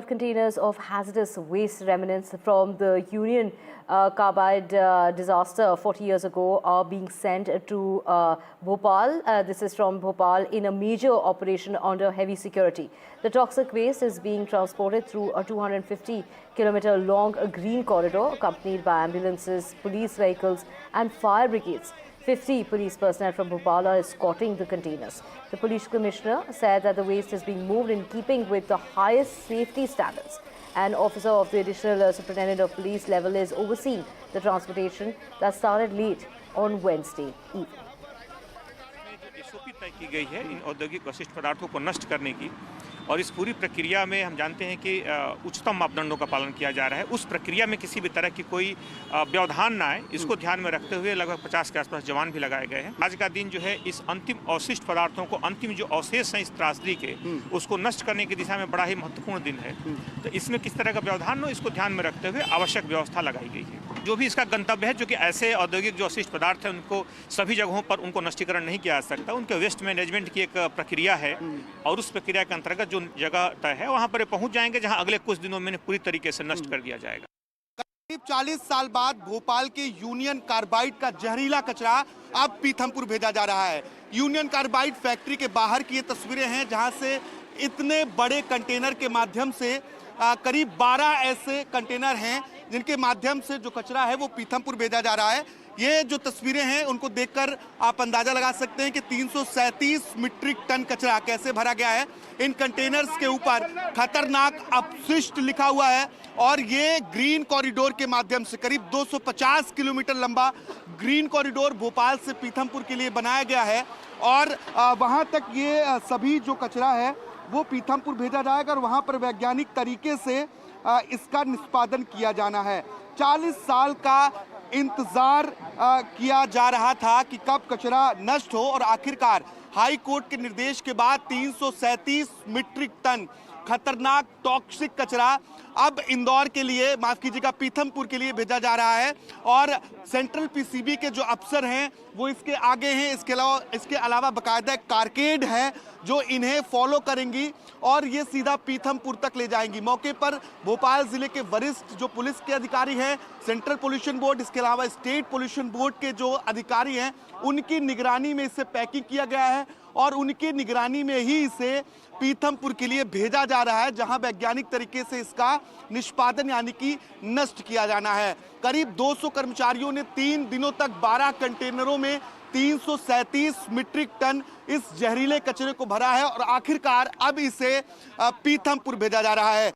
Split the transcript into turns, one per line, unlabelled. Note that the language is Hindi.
Containers of hazardous waste remnants from the Union Carbide disaster 40 years ago are being sent to Bhopal. This is from Bhopal in a major operation under heavy security. The toxic waste is being transported through a 250-kilometer long green corridor accompanied by ambulances, police vehicles and fire brigades. 50 police personnel from Bhopal are escorting the containers. The police commissioner said that the waste is being moved in keeping with the highest safety standards. An officer of the additional superintendent of police level is overseeing the transportation that started late on Wednesday evening.
SOP तय की गई है इन औद्योगिक अपशिष्ट पदार्थों को नष्ट करने की, और इस पूरी प्रक्रिया में हम जानते हैं कि उच्चतम मापदंडों का पालन किया जा रहा है। उस प्रक्रिया में किसी भी तरह की कोई व्यवधान ना आए, इसको ध्यान में रखते हुए लगभग 50 के आसपास जवान भी लगाए गए हैं। आज का दिन जो है इस अंतिम अवशिष्ट पदार्थों को, अंतिम जो अवशेष हैं इस त्रासदी के, उसको नष्ट करने की दिशा में बड़ा ही महत्वपूर्ण दिन है। तो इसमें किस तरह का व्यवधान हो, इसको ध्यान में रखते हुए आवश्यक व्यवस्था लगाई गई है। जो भी इसका गंतव्य है, जो कि ऐसे औद्योगिक जो अवशिष्ट पदार्थ हैं उनको सभी जगहों पर उनको नष्टीकरण नहीं किया जा सकता। उनके वेस्ट मैनेजमेंट की एक प्रक्रिया है और उस प्रक्रिया के अंतर्गत जो जगह तय है वहां पर पहुंच जाएंगे, जहां अगले कुछ दिनों में पूरी तरीके से नष्ट कर दिया जाएगा।
करीब 40 साल बाद भोपाल के यूनियन कार्बाइड का जहरीला कचरा अब पीथमपुर भेजा जा रहा है। यूनियन कार्बाइड फैक्ट्री के बाहर की ये तस्वीरें हैं जहां से इतने बड़े कंटेनर के माध्यम से करीब 12 ऐसे कंटेनर हैं जिनके माध्यम से जो कचरा है वो पीथमपुर भेजा जा रहा है। ये जो तस्वीरें हैं उनको देखकर आप अंदाजा लगा सकते हैं कि 337 मीट्रिक टन कचरा कैसे भरा गया है। इन कंटेनर्स के ऊपर खतरनाक अपशिष्ट लिखा हुआ है और ये ग्रीन कॉरिडोर के माध्यम से करीब 250 किलोमीटर लंबा ग्रीन कॉरिडोर भोपाल से पीथमपुर के लिए बनाया गया है और वहाँ तक ये सभी जो कचरा है वो पीथमपुर भेजा जाएगा और वहाँ पर वैज्ञानिक तरीके से इसका निष्पादन किया जाना है। 40 साल का इंतजार किया जा रहा था कि कब कचरा नष्ट हो और आखिरकार हाई कोर्ट के निर्देश के बाद 337 मीट्रिक टन खतरनाक टॉक्सिक कचरा अब इंदौर के लिए, माफ कीजिएगा, पीथमपुर के लिए भेजा जा रहा है और सेंट्रल पीसीबी के जो अफसर हैं वो इसके आगे हैं। इसके अलावा बाकायदा कारकेड है जो इन्हें फॉलो करेंगी और ये सीधा पीथमपुर तक ले जाएंगी। मौके पर भोपाल जिले के वरिष्ठ जो पुलिस के अधिकारी हैं, सेंट्रल पोल्यूशन बोर्ड, इसके अलावा स्टेट पोल्यूशन बोर्ड के जो अधिकारी हैं, उनकी निगरानी में इसे पैकिंग किया गया है और उनकी निगरानी में ही इसे पीथमपुर के लिए भेजा जा रहा है जहां वैज्ञानिक तरीके से इसका निष्पादन यानी कि नष्ट किया जाना है। करीब 200 कर्मचारियों ने 3 दिनों तक 12 कंटेनरों में 337 मीट्रिक टन इस जहरीले कचरे को भरा है और आखिरकार अब इसे पीथमपुर भेजा जा रहा है।